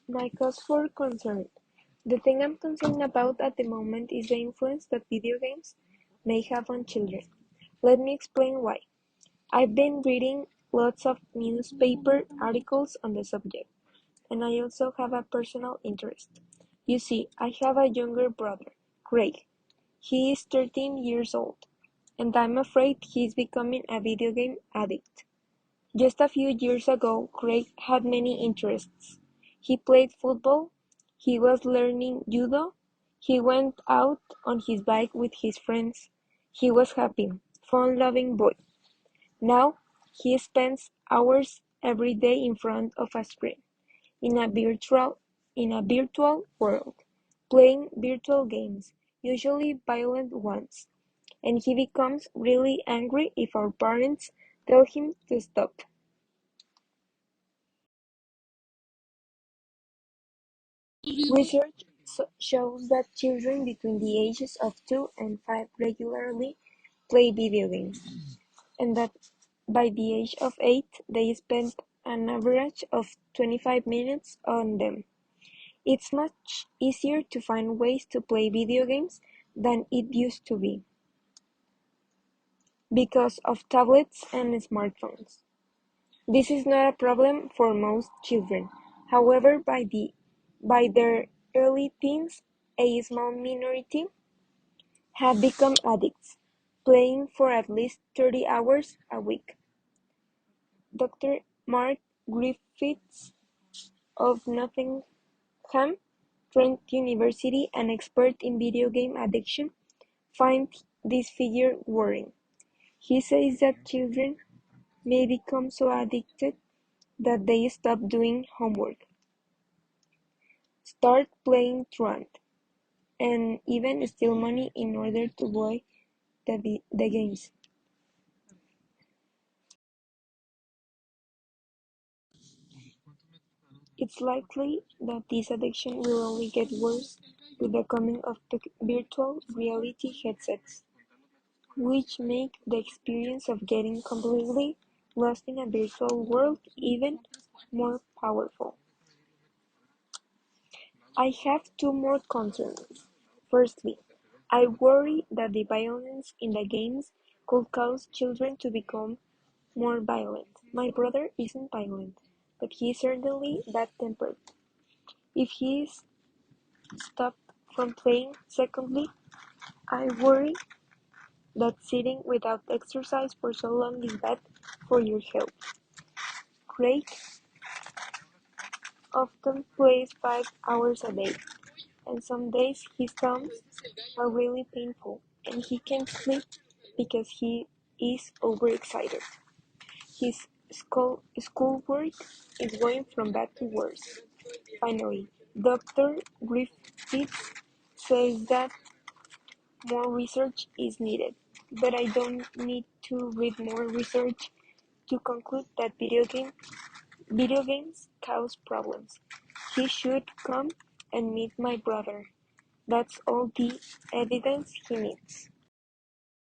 My cause for concern. The thing I'm concerned about at the moment is the influence that video games may have on children. Let me explain why. I've been reading lots of newspaper articles on the subject, and I also have a personal interest. You see, I have a younger brother, Craig. He is 13 years old, and I'm afraid he's becoming a video game addict. Just a few years ago, Craig had many interests. He played football, he was learning judo, he went out on his bike with his friends. He was happy, fun-loving boy. Now, he spends hours every day in front of a screen, in a virtual world, playing virtual games, usually violent ones, and he becomes really angry if our parents tell him to stop. Research shows that children between the ages of 2 and 5 regularly play video games, and that by the age of 8 they spend an average of 25 minutes on them. It's much easier to find ways to play video games than it used to be because of tablets and smartphones. This is not a problem for most children. However, by their early teens, a small minority have become addicts, playing for at least 30 hours a week. Dr. Mark Griffiths of Nottingham Trent University, an expert in video game addiction, finds this figure worrying. He says that children may become so addicted that they stop doing homework, start playing truant, and even steal money in order to buy the games. It's likely that this addiction will only get worse with the coming of virtual reality headsets, which make the experience of getting completely lost in a virtual world even more powerful. I have two more concerns. Firstly, I worry that the violence in the games could cause children to become more violent. My brother isn't violent, but he is certainly bad-tempered. If he is stopped from playing, secondly, I worry that sitting without exercise for so long is bad for your health. Craig often plays 5 hours a day, and some days his thumbs are really painful, and he can't sleep because he is overexcited. His schoolwork is going from bad to worse. Finally, Dr. Griffiths says that more research is needed, but I don't need to read more research to conclude that video games cause problems. He should come and meet my brother. That's all the evidence he needs.